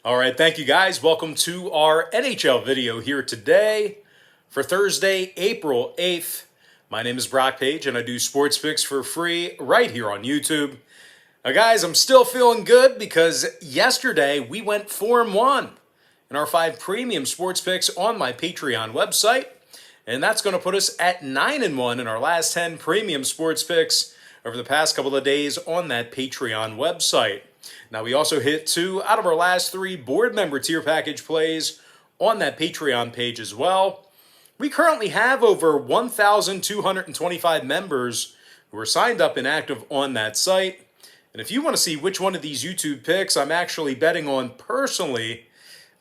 All right, thank you guys. Welcome to our NHL video here today for Thursday, April 8th. My name is Brock Page and I do sports picks for free right here on YouTube. Now guys, I'm still feeling good because yesterday we went 4-1 in our 5 premium sports picks on my Patreon website. And that's going to put us at 9-1 in our last 10 premium sports picks over the past couple of days on that Patreon website. Now, we also hit 2 out of our last 3 board member tier package plays on that Patreon page as well. We currently have over 1,225 members who are signed up and active on that site. And if you want to see which one of these YouTube picks I'm actually betting on personally,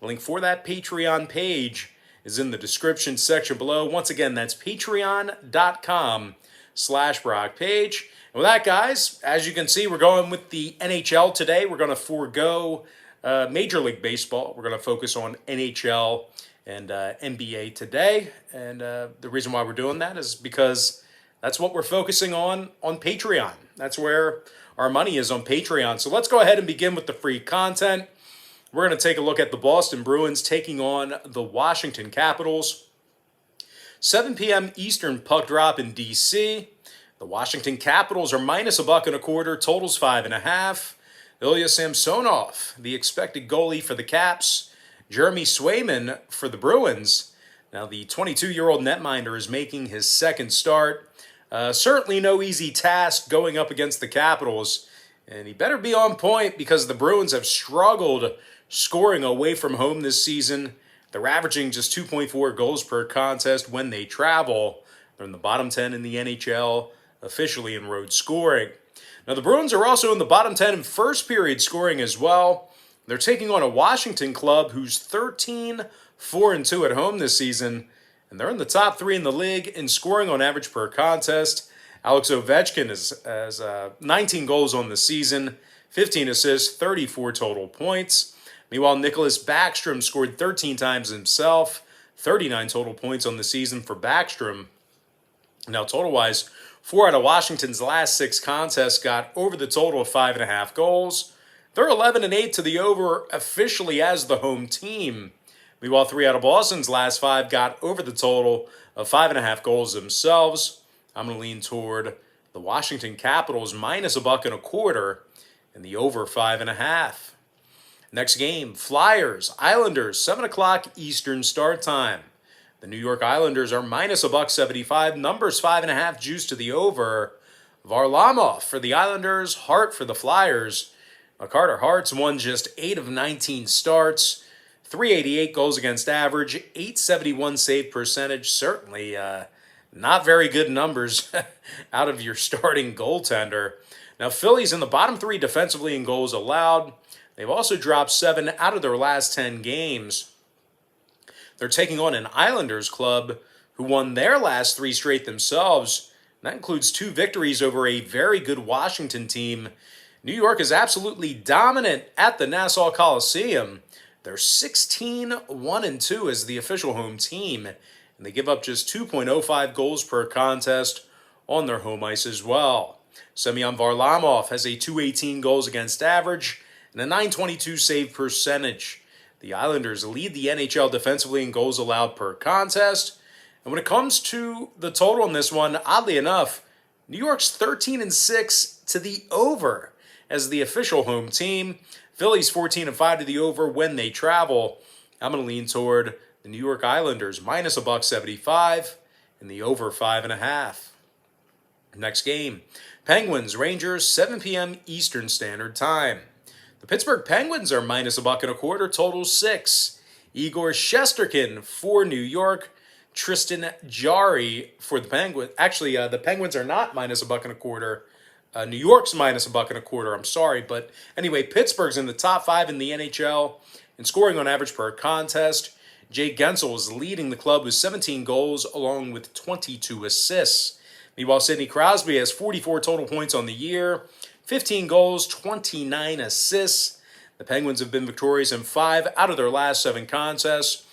the link for that Patreon page is in the description section below. Once again, that's patreon.com/BrockPage. And with that, guys, as you can see, we're going with the NHL today. We're going to forego Major League Baseball. We're going to focus on NHL and NBA today. And the reason why we're doing that is because that's what we're focusing on Patreon. That's where our money is, on Patreon. So let's go ahead and begin with the free content. We're going to take a look at the Boston Bruins taking on the Washington Capitals. 7 p.m. Eastern puck drop in D.C. The Washington Capitals are -1.25, totals 5.5. Ilya Samsonov, the expected goalie for the Caps. Jeremy Swayman for the Bruins. Now, the 22-year-old netminder is making his second start. Certainly no easy task going up against the Capitals. And he better be on point because the Bruins have struggled scoring away from home this season. They're averaging just 2.4 goals per contest when they travel. They're in the bottom 10 in the NHL, officially in road scoring. Now, the Bruins are also in the bottom 10 in first period scoring as well. They're taking on a Washington club who's 13-4-2 at home this season, and they're in the top 3 in the league in scoring on average per contest. Alex Ovechkin has 19 goals on the season, 15 assists, 34 total points. Meanwhile, Nicholas Backstrom scored 13 times himself, 39 total points on the season for Backstrom. Now, total-wise, 4 out of Washington's last 6 contests got over the total of 5.5 goals. They're 11-8 to the over officially as the home team. Meanwhile, 3 out of Boston's last 5 got over the total of 5.5 goals themselves. I'm going to lean toward the Washington Capitals -1.25 and the over 5.5. Next game, Flyers, Islanders, 7 o'clock Eastern start time. The New York Islanders are -1.75, numbers 5.5, juice to the over. Varlamov for the Islanders, Hart for the Flyers. Carter Hart's won just 8 of 19 starts, 388 goals against average, 871 save percentage. Certainly not very good numbers out of your starting goaltender. Now, Philly's in the bottom 3 defensively in goals allowed. They've also dropped 7 out of their last 10 games. They're taking on an Islanders club who won their last 3 straight themselves. That includes 2 victories over a very good Washington team. New York is absolutely dominant at the Nassau Coliseum. They're 16-1-2 as the official home team, and they give up just 2.05 goals per contest on their home ice as well. Semyon Varlamov has a 218 goals against average and a 922 save percentage. The Islanders lead the NHL defensively in goals allowed per contest. And when it comes to the total in this one, oddly enough, New York's 13-6 to the over as the official home team. Philly's 14-5 to the over when they travel. I'm going to lean toward the New York Islanders -1.75 and the over 5.5. Next game, Penguins, Rangers, 7 p.m. Eastern Standard Time. The Pittsburgh Penguins are -1.25, total 6. Igor Shesterkin for New York. Tristan Jarry for the Penguins. Actually, the Penguins are not -1.25. New York's -1.25. I'm sorry. But anyway, Pittsburgh's in the top 5 in the NHL in scoring on average per contest. Jay Gensel is leading the club with 17 goals along with 22 assists. Meanwhile, Sidney Crosby has 44 total points on the year, 15 goals, 29 assists. The Penguins have been victorious in 5 out of their last 7 contests.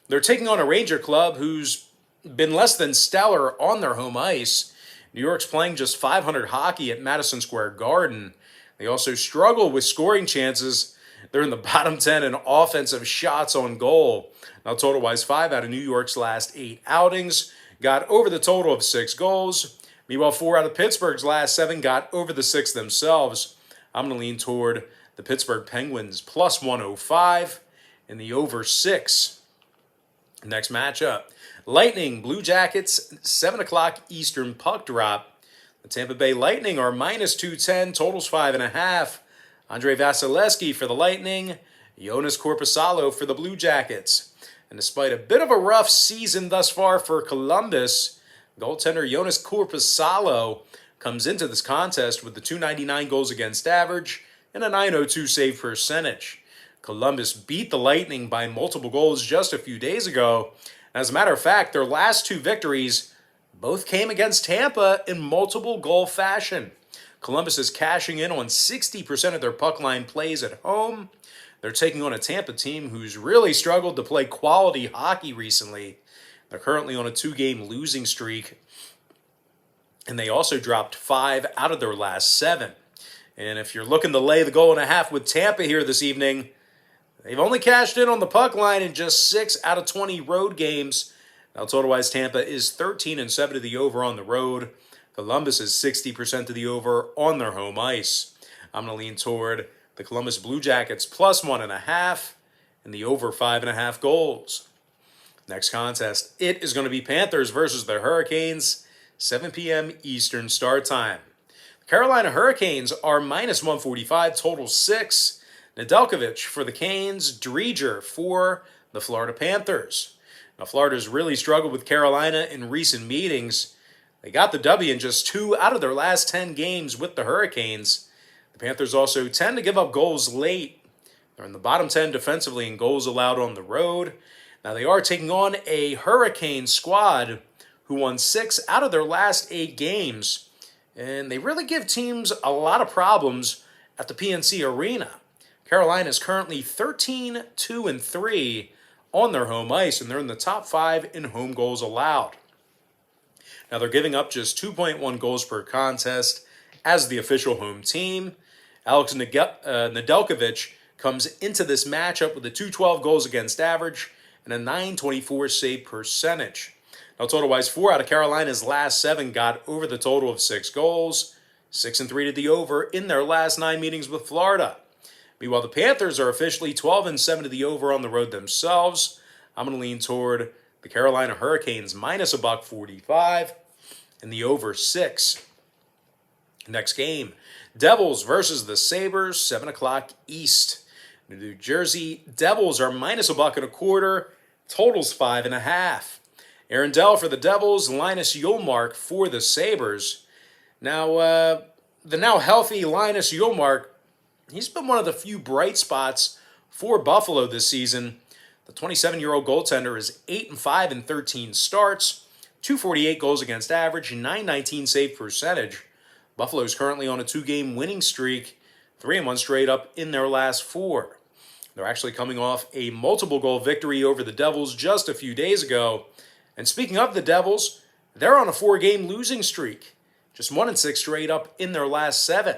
They're taking on a Ranger club who's been less than stellar on their home ice. New York's playing just .500 hockey at Madison Square Garden. They also struggle with scoring chances They're in the bottom 10 in offensive shots on goal. Now, total-wise, 5 out of New York's last 8 outings got over the total of 6 goals. Meanwhile, 4 out of Pittsburgh's last 7 got over the 6 themselves. I'm going to lean toward the Pittsburgh Penguins plus 105 in the over 6. Next matchup, Lightning, Blue Jackets, 7 o'clock Eastern puck drop. The Tampa Bay Lightning are minus 210, totals 5.5. Andrei Vasilevsky for the Lightning, Jonas Korpisalo for the Blue Jackets. And despite a bit of a rough season thus far for Columbus, goaltender Jonas Korpisalo comes into this contest with the .299 goals against average and a .902 save percentage. Columbus beat the Lightning by multiple goals just a few days ago. As a matter of fact, their last 2 victories both came against Tampa in multiple goal fashion. Columbus is cashing in on 60% of their puck line plays at home. They're taking on a Tampa team who's really struggled to play quality hockey recently. They're currently on a 2-game losing streak, and they also dropped 5 out of their last 7. And if you're looking to lay the goal and a half with Tampa here this evening, they've only cashed in on the puck line in just 6 out of 20 road games. Now, total-wise, Tampa is 13-7 to the over on the road. Columbus is 60% to the over on their home ice. I'm going to lean toward the Columbus Blue Jackets plus 1.5 and the over 5.5 goals. Next contest, it is going to be Panthers versus the Hurricanes, 7 p.m. Eastern start time. The Carolina Hurricanes are minus 145, total 6. Nedeljkovic for the Canes, Dreger for the Florida Panthers. Now, Florida's really struggled with Carolina in recent meetings. They got the W in just 2 out of their last 10 games with the Hurricanes. The Panthers also tend to give up goals late. They're in the bottom 10 defensively in goals allowed on the road. Now, they are taking on a Hurricane squad who won 6 out of their last 8 games. And they really give teams a lot of problems at the PNC Arena. Carolina is currently 13-2-3 on their home ice, and they're in the top 5 in home goals allowed. Now, they're giving up just 2.1 goals per contest as the official home team. Alex Nedeljkovic comes into this matchup with a .212 goals against average and a .924 save percentage. Now, total-wise, 4 out of Carolina's last 7 got over the total of 6 goals, 6-3 to the over in their last 9 meetings with Florida. Meanwhile, the Panthers are officially 12-7 to the over on the road themselves. I'm going to lean toward the Carolina Hurricanes minus $1.45 and the over 6. Next game, Devils versus the Sabres, 7 o'clock East. The New Jersey Devils are minus $1.25, totals 5.5. Aaron Dell for the Devils, Linus Ullmark for the Sabres. Now, the now healthy Linus Ullmark, he's been one of the few bright spots for Buffalo this season. The 27-year-old goaltender is 8-5 in 13 starts, .248 goals against average, and .919 save percentage. Buffalo is currently on a 2-game winning streak, 3-1 straight up in their last 4. They're actually coming off a multiple-goal victory over the Devils just a few days ago. And speaking of the Devils, they're on a 4-game losing streak, just 1-6 straight up in their last 7.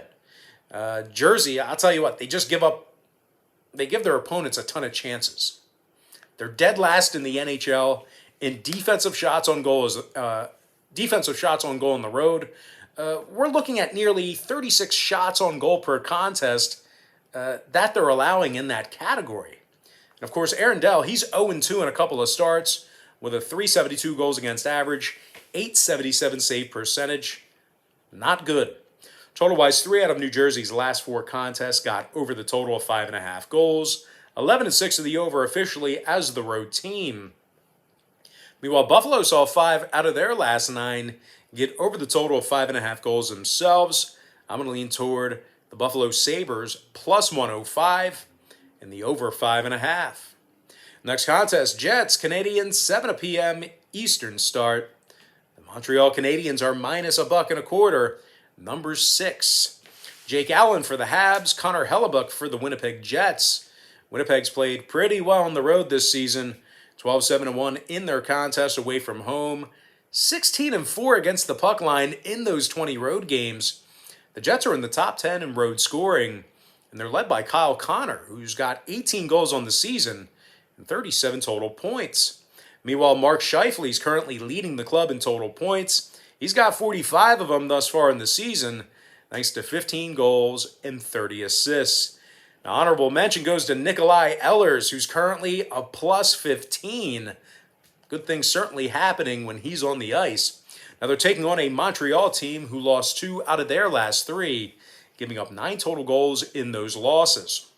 Jersey, I'll tell you what, they give their opponents a ton of chances. They're dead last in the NHL in defensive shots on goal on the road. We're looking at nearly 36 shots on goal per contest that they're allowing in that category. And of course, Aaron Dell, he's 0-2 in a couple of starts with a .372 goals against average, .877 save percentage. Not good. Total-wise, 3 out of New Jersey's last 4 contests got over the total of 5.5 goals. 11-6 to the over officially as the road team. Meanwhile, Buffalo saw 5 out of their last 9 get over the total of 5.5 goals themselves. I'm going to lean toward the Buffalo Sabres plus 105 and the over 5.5. Next contest, Jets, Canadiens, 7 p.m. Eastern start. The Montreal Canadiens are minus $1.25, number 6. Jake Allen for the Habs, Connor Hellebuck for the Winnipeg Jets. Winnipeg's played pretty well on the road this season, 12-7-1 in their contest away from home, 16-4 against the puck line in those 20 road games. The Jets are in the top 10 in road scoring, and and they're led by Kyle Connor, who's got 18 goals on the season and 37 total points. Meanwhile, Mark Scheifele is currently leading the club in total points. He's got 45 of them thus far in the season, thanks to 15 goals and 30 assists. Now, honorable mention goes to Nikolai Ehlers, who's currently a plus 15. Good things certainly happening when he's on the ice. Now, they're taking on a Montreal team who lost 2 out of their last 3, giving up 9 total goals in those losses.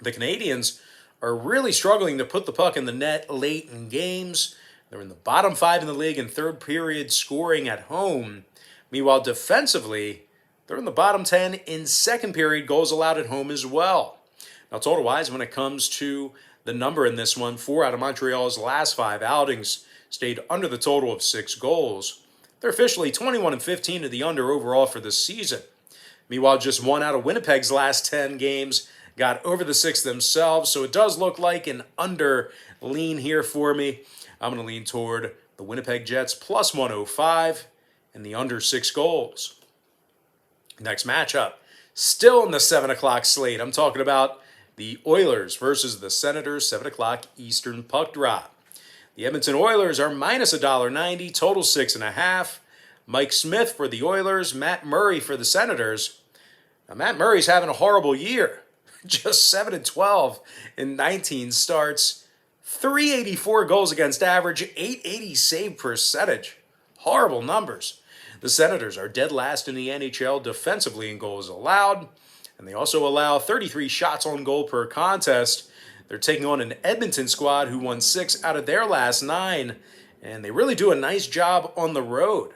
The Canadiens are really struggling to put the puck in the net late in games. They're in the bottom 5 in the league in third period scoring at home. Meanwhile, defensively, they're in the bottom 10 in second period goals allowed at home as well. Now, total-wise, when it comes to the number in this one, 4 out of Montreal's last 5 outings stayed under the total of 6 goals. They're officially 21-15 to the under overall for this season. Meanwhile, just 1 out of Winnipeg's last 10 games got over the 6 themselves, so it does look like an under lean here for me. I'm going to lean toward the Winnipeg Jets plus 105 and the under 6 goals. Next matchup, still in the 7 o'clock slate. I'm talking about the Oilers versus the Senators, 7 o'clock Eastern puck drop. The Edmonton Oilers are minus $1.90, total 6.5. Mike Smith for the Oilers, Matt Murray for the Senators. Now, Matt Murray's having a horrible year. Just 7-12 in 19 starts. 384 goals against average, 880 save percentage. Horrible numbers. The Senators are dead last in the NHL defensively in goals allowed, and they also allow 33 shots on goal per contest. They're taking on an Edmonton squad who won 6 out of their last 9, and they really do a nice job on the road.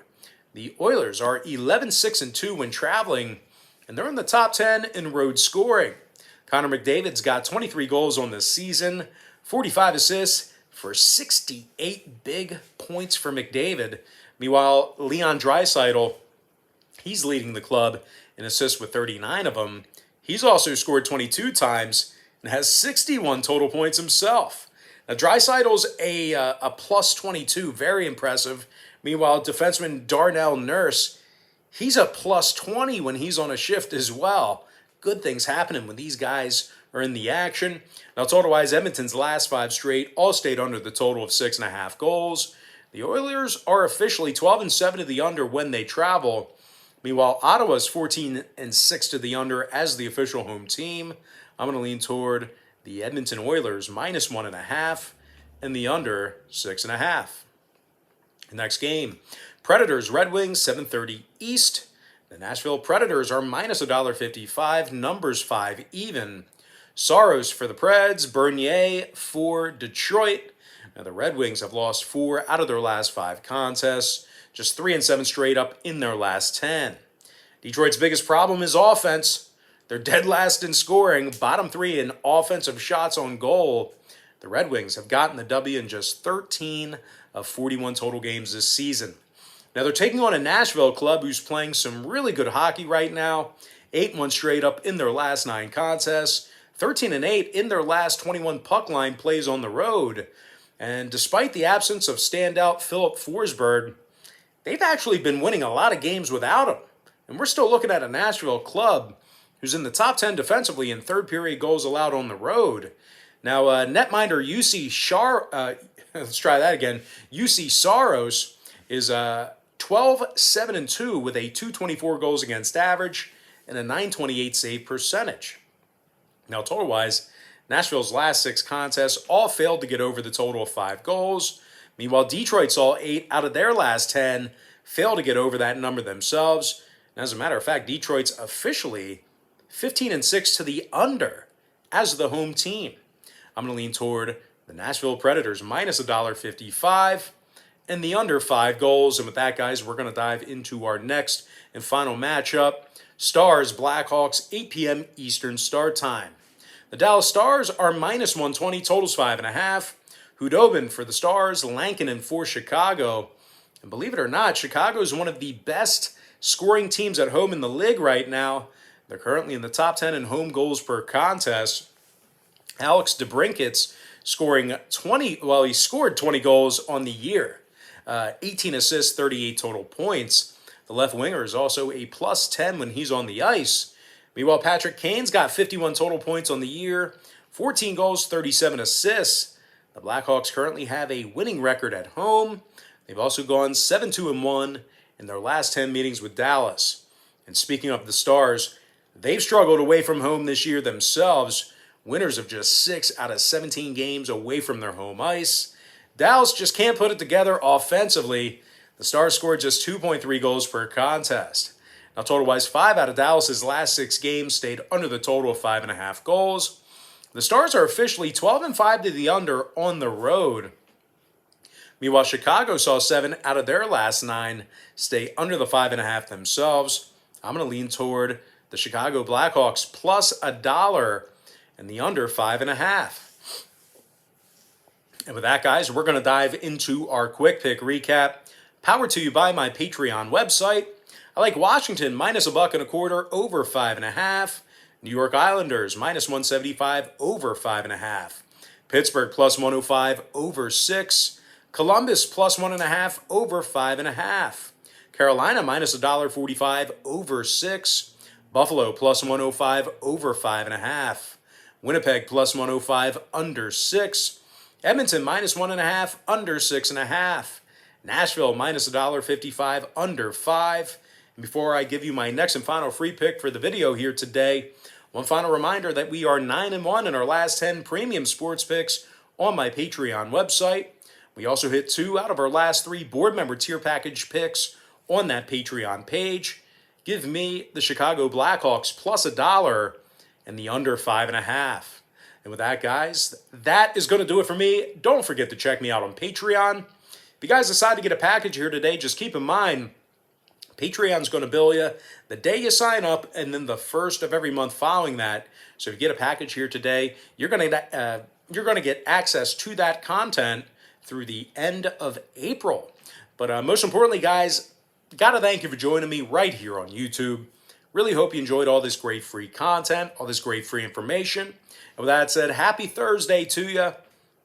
The Oilers are 11-6-2 when traveling, and they're in the top 10 in road scoring. Connor McDavid's got 23 goals on the season, 45 assists for 68 big points for McDavid. Meanwhile, Leon Draisaitl, he's leading the club in assists with 39 of them. He's also scored 22 times and has 61 total points himself. Now, Draisaitl's a plus 22, very impressive. Meanwhile, defenseman Darnell Nurse, he's a plus 20 when he's on a shift as well. Good things happening when these guys are in the action. Now, total-wise, Edmonton's last 5 straight all stayed under the total of 6.5 goals. The Oilers are officially 12-7 to the under when they travel. Meanwhile, Ottawa's 14-6 to the under as the official home team. I'm going to lean toward the Edmonton Oilers minus 1.5 and the under 6.5. Next game, Predators Red Wings 7:30 East. The Nashville Predators are minus $1.55, numbers 5 even. Saros for the Preds, Bernier for Detroit. Now, the Red Wings have lost 4 out of their last 5 contests, just 3-7 straight up in their last 10. Detroit's biggest problem is offense. They're dead last in scoring, bottom 3 in offensive shots on goal. The Red Wings have gotten the W in just 13 of 41 total games this season. Now, they're taking on a Nashville club who's playing some really good hockey right now. 8-1 straight up in their last 9 contests. 13-8 in their last 21 puck line plays on the road. And despite the absence of standout Philip Forsberg, they've actually been winning a lot of games without him. And we're still looking at a Nashville club who's in the top 10 defensively in third period goals allowed on the road. Now, netminder UC Saros is 12-7-2 with a 224 goals against average and a 928 save percentage. Now, total-wise, Nashville's last 6 contests all failed to get over the total of 5 goals. Meanwhile, Detroit saw 8 out of their last 10 fail to get over that number themselves. And as a matter of fact, Detroit's officially 15-6 to the under as the home team. I'm going to lean toward the Nashville Predators minus $1.55 and the under 5 goals. And with that, guys, we're going to dive into our next and final matchup. Stars, Blackhawks, 8 p.m. Eastern start time. The Dallas Stars are minus 120, totals 5.5. Hudobin for the Stars, Lankinen for Chicago. And believe it or not, Chicago is one of the best scoring teams at home in the league right now. They're currently in the top 10 in home goals per contest. Alex DeBrincat's scoring 20, well, he scored 20 goals on the year. 18 assists, 38 total points. The left winger is also a plus 10 when he's on the ice. Meanwhile, Patrick Kane's got 51 total points on the year, 14 goals, 37 assists. The Blackhawks currently have a winning record at home. They've also gone 7-2-1 in their last 10 meetings with Dallas. And speaking of the Stars, they've struggled away from home this year themselves, winners of just 6 out of 17 games away from their home ice. Dallas just can't put it together offensively. The Stars scored just 2.3 goals per contest. Now, total-wise, 5 out of Dallas's last 6 games stayed under the total of 5.5 goals. The Stars are officially 12-5 to the under on the road. Meanwhile, Chicago saw 7 out of their last 9 stay under the 5.5 themselves. I'm going to lean toward the Chicago Blackhawks plus $1 and the under 5.5. And with that, guys, we're going to dive into our quick pick recap. Powered to you by my Patreon website. I like Washington minus $1.25 over 5.5. New York Islanders minus 175 over 5.5. Pittsburgh plus 105 over 6. Columbus plus 1.5 over 5.5. Carolina minus $1.45 over 6. Buffalo plus 105 over 5.5. Winnipeg plus 105 under 6. Edmonton minus 1.5 under 6.5. Nashville minus $1.55 under 5. And before I give you my next and final free pick for the video here today, one final reminder that we are 9-1 in our last 10 premium sports picks on my Patreon website. We also hit 2 out of our last 3 board member tier package picks on that Patreon page. Give me the Chicago Blackhawks plus $1 and the under 5.5. And with that, guys, that is going to do it for me. Don't forget to check me out on Patreon. If you guys decide to get a package here today, just keep in mind, Patreon's going to bill you the day you sign up and then the first of every month following that. So if you get a package here today, you're going to get access to that content through the end of April. But most importantly, guys, got to thank you for joining me right here on YouTube. Really hope you enjoyed all this great free content, all this great free information. And with that said, happy Thursday to you.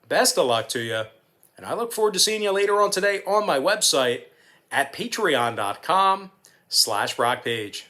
Best of luck to you. And I look forward to seeing you later on today on my website at patreon.com/BrockPage.